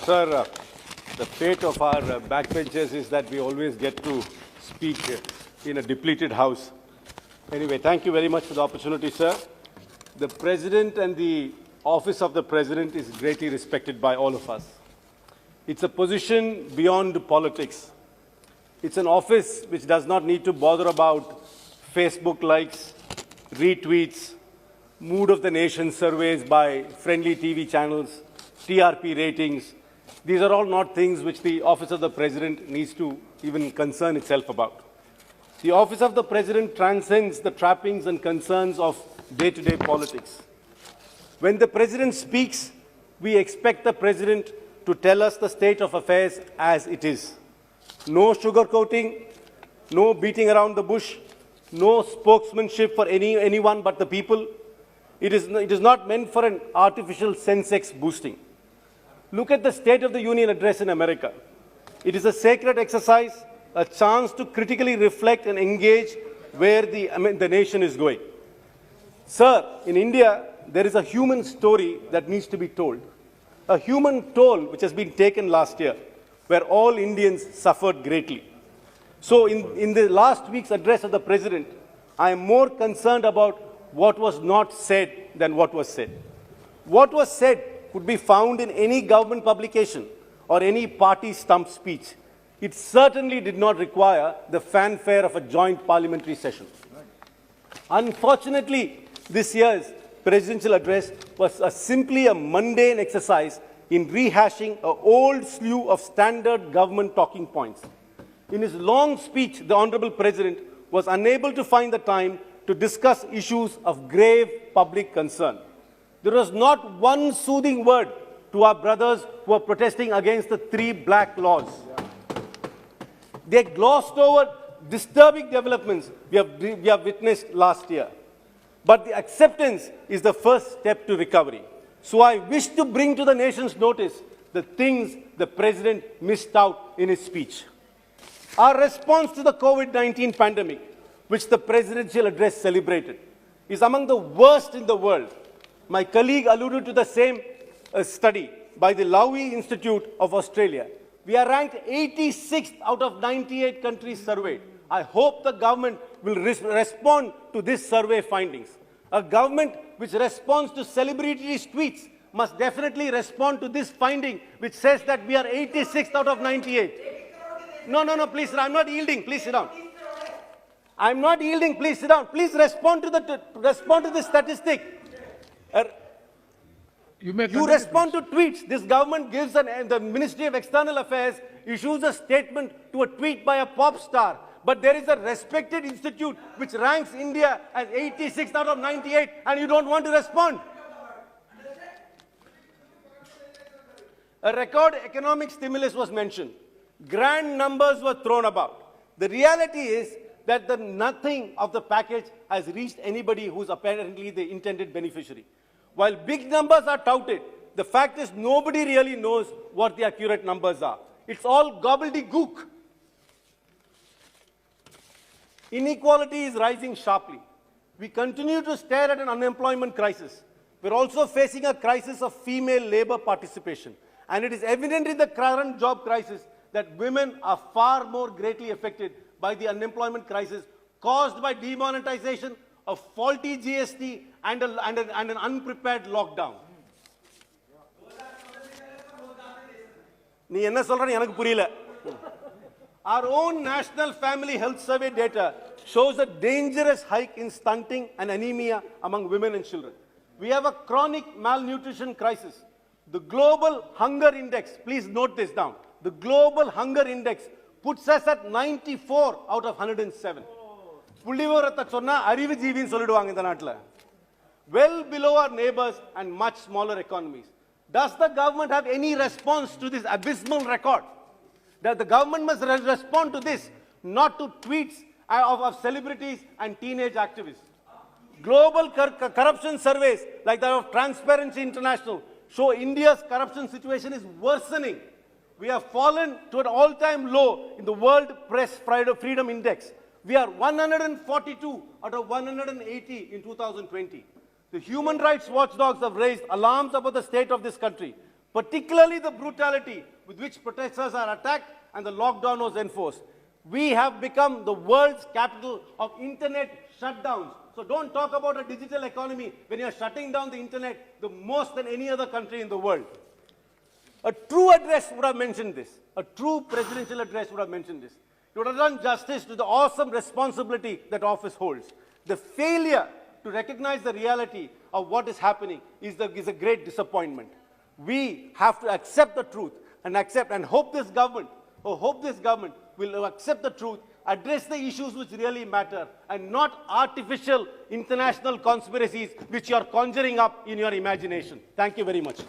Sir, the fate of our backbenchers is that we always get to speak in a depleted house. Anyway, thank you very much for the opportunity, sir. The President and the office of the President is greatly respected by all of us. It's a position beyond politics. It's an office which does not need to bother about Facebook likes, retweets, mood of the nation surveys by friendly TV channels, TRP ratings. These are all not things which the office of the President needs to even concern itself about. The office of the President transcends the trappings and concerns of day-to-day politics. When the President speaks, we expect the President to tell us the state of affairs as it is. No sugarcoating, no beating around the bush, no spokesmanship for anyone but the people. It is not meant for an artificial sense boosting. Look at the State of the Union address in America. It is a sacred exercise, a chance to critically reflect and engage where the nation is going. Sir, in India, there is a human story that needs to be told. A human toll which has been taken last year, where all Indians suffered greatly. So in the last week's address of the President, I am more concerned about what was not said than what was said. What was said could be found in any government publication or any party stump speech. It certainly did not require the fanfare of a joint parliamentary session. Unfortunately, this year's presidential address was simply a mundane exercise in rehashing an old slew of standard government talking points. In his long speech, the Honorable President was unable to find the time to discuss issues of grave public concern. There was not one soothing word to our brothers who are protesting against the 3 black laws. They glossed over disturbing developments we have witnessed last year. But the acceptance is the first step to recovery. So I wish to bring to the nation's notice the things the President missed out in his speech. Our response to the COVID-19 pandemic, which the presidential address celebrated, is among the worst in the world. My colleague alluded to the same study by the Lowy Institute of Australia. We are ranked 86th out of 98 countries surveyed. I hope the government will respond to this survey findings. A government which responds to celebrities' tweets must definitely respond to this finding, which says that we are 86th out of 98. No, please, I'm not yielding. Please sit down. I'm not yielding. Please sit down. Please respond to the statistic. You respond to tweets. This government gives the Ministry of External Affairs issues a statement to a tweet by a pop star. But there is a respected institute which ranks India as 86th out of 98, and you don't want to respond. A record economic stimulus was mentioned. Grand numbers were thrown about. The reality is that nothing of the package has reached anybody who's apparently the intended beneficiary. While big numbers are touted, the fact is nobody really knows what the accurate numbers are. It's all gobbledygook. Inequality is rising sharply. We continue to stare at an unemployment crisis. We're also facing a crisis of female labor participation. And it is evident in the current job crisis that women are far more greatly affected by the unemployment crisis caused by demonetization, a faulty GST, and an unprepared lockdown. நீ என்ன சொல்றன்னு எனக்கு புரியல. Our own National Family Health Survey data shows a dangerous hike in stunting and anemia among women and children. We have a chronic malnutrition crisis. The Global Hunger Index, please note this down, the Global Hunger Index puts us at 94 out of 107. புள்ளிவிவரத்தை சொன்னா அறிவுஜீவின்னு சொல்லிடுவாங்க இந்த நாட்டில். Well below our neighbors and much smaller economies. Does the government have any response to this abysmal record? That the government must respond to this, not to tweets of celebrities and teenage activists. Global corruption surveys like that of Transparency International show India's corruption situation is worsening. We have fallen to an all-time low in the World Press Freedom Index. We are 142 out of 180 in 2020. The human rights watchdogs have raised alarms about the state of this country. particularly the brutality with which protesters are attacked and the lockdown was enforced. We have become the world's capital of internet shutdowns. So don't talk about a digital economy when you're shutting down the internet the most than any other country in the world. A true address would have mentioned this. A true presidential address would have mentioned this. It would have done justice to the awesome responsibility that office holds. The failure to recognize the reality of what is happening is a great disappointment. We have to accept the truth and hope this government will accept the truth, address the issues which really matter, and not artificial international conspiracies which you are conjuring up in your imagination. Thank you very much.